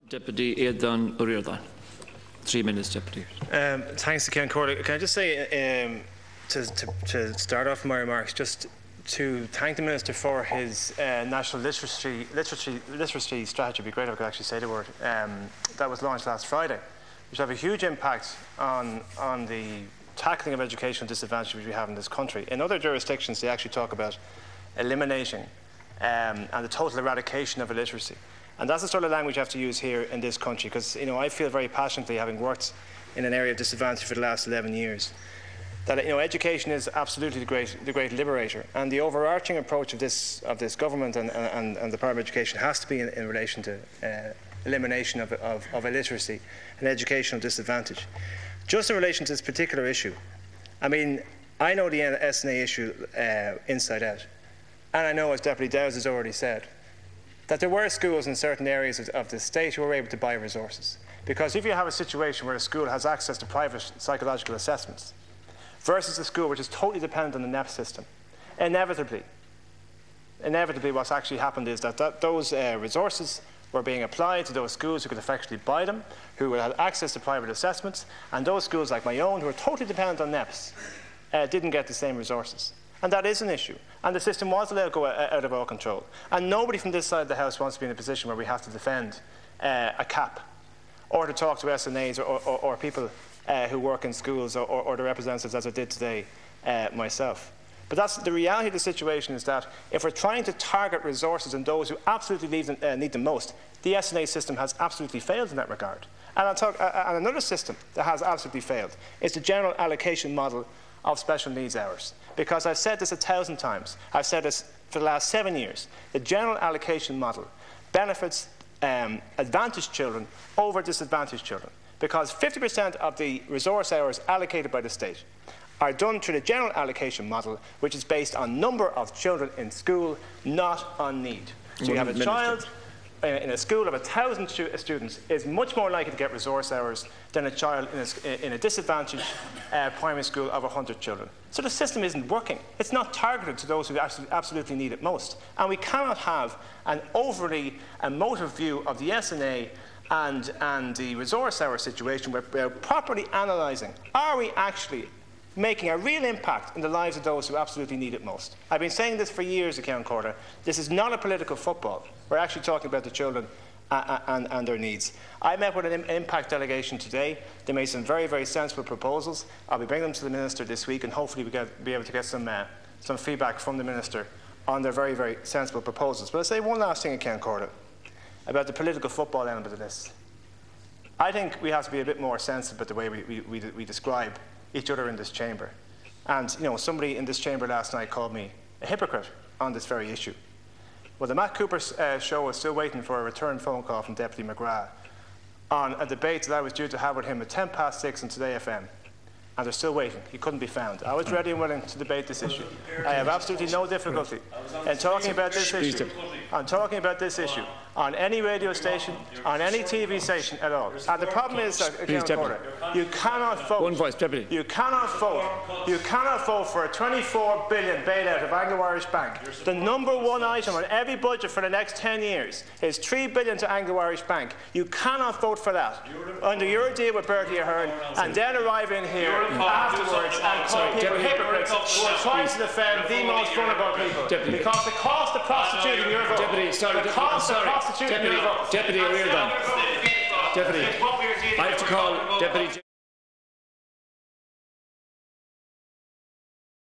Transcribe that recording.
Deputy Aodhan Ó Riordain. 3 minutes, Deputy. Thanks to Ken Corley. Can I just say, to start off my remarks, just to thank the Minister for his national literacy strategy. It'd be great if I could actually say the word. That was launched last Friday, which will have a huge impact on the tackling of educational disadvantage which we have in this country. In other jurisdictions, they actually talk about eliminating and the total eradication of illiteracy. And that's the sort of language you have to use here in this country, because I feel very passionately, having worked in an area of disadvantage for the last 11 years, that education is absolutely the great liberator. And the overarching approach of this government and the Department of Education has to be in relation to elimination of illiteracy and educational disadvantage. Just in relation to this particular issue, I mean, I know the SNA issue inside out, and I know, as Deputy Dowes has already said, that there were schools in certain areas of the state who were able to buy resources. Because if you have a situation where a school has access to private psychological assessments versus a school which is totally dependent on the NEP system, inevitably what's actually happened is that those resources were being applied to those schools who could effectively buy them, who had access to private assessments, and those schools like my own, who are totally dependent on NEPs, didn't get the same resources. And that is an issue. And the system was allowed to go out of our control. And nobody from this side of the House wants to be in a position where we have to defend a cap, or to talk to SNAs or people who work in schools, or the representatives, as I did today myself. But that's the reality of the situation, is that if we're trying to target resources and those who absolutely need them most, the SNA system has absolutely failed in that regard. And another system that has absolutely failed is the general allocation model of special needs hours. Because I've said this 1,000 times, I've said this for the last 7 years, the general allocation model benefits advantaged children over disadvantaged children, because 50% of the resource hours allocated by the state are done through the general allocation model, which is based on number of children in school, not on need. So you have a child in a school of 1,000 students is much more likely to get resource hours than a child in a disadvantaged primary school of 100 children. So the system isn't working. It's not targeted to those who absolutely need it most. And we cannot have an overly emotive view of the SNA and the resource hour situation, where we're properly analysing, are we actually making a real impact in the lives of those who absolutely need it most? I've been saying this for years, Count Corder. This is not a political football. We're actually talking about the children and their needs. I met with an impact delegation today. They made some very, very sensible proposals. I'll be bringing them to the Minister this week, and hopefully we'll be able to get some feedback from the Minister on their very, very sensible proposals. But I'll say one last thing, Count Corder, about the political football element of this. I think we have to be a bit more sensitive about the way we describe each other in this chamber. And somebody in this chamber last night called me a hypocrite on this very issue. Well, the Matt Cooper show is still waiting for a return phone call from Deputy McGrath on a debate that I was due to have with him at 6:10 on Today FM. And they're still waiting. He couldn't be found. I was ready and willing to debate this issue. I have absolutely no difficulty in talking about this issue. I'm talking about this issue on any radio station, on any TV station at all. And the problem is that, you cannot vote. One voice, Deputy. You cannot vote for a 24 billion bailout of Anglo-Irish Bank. The #1 item on every budget for the next 10 years is 3 billion to Anglo-Irish Bank. You cannot vote for that under your deal with Bertie Ahern, and then arrive in here afterwards and call people hypocrites who are trying to defend the most vulnerable people. Deputy. Because the cost of prostituting your vote. Deputy, sorry. The cost of prostituting your vote. Deputy Ó Riordain. Deputy, I have to call Deputy.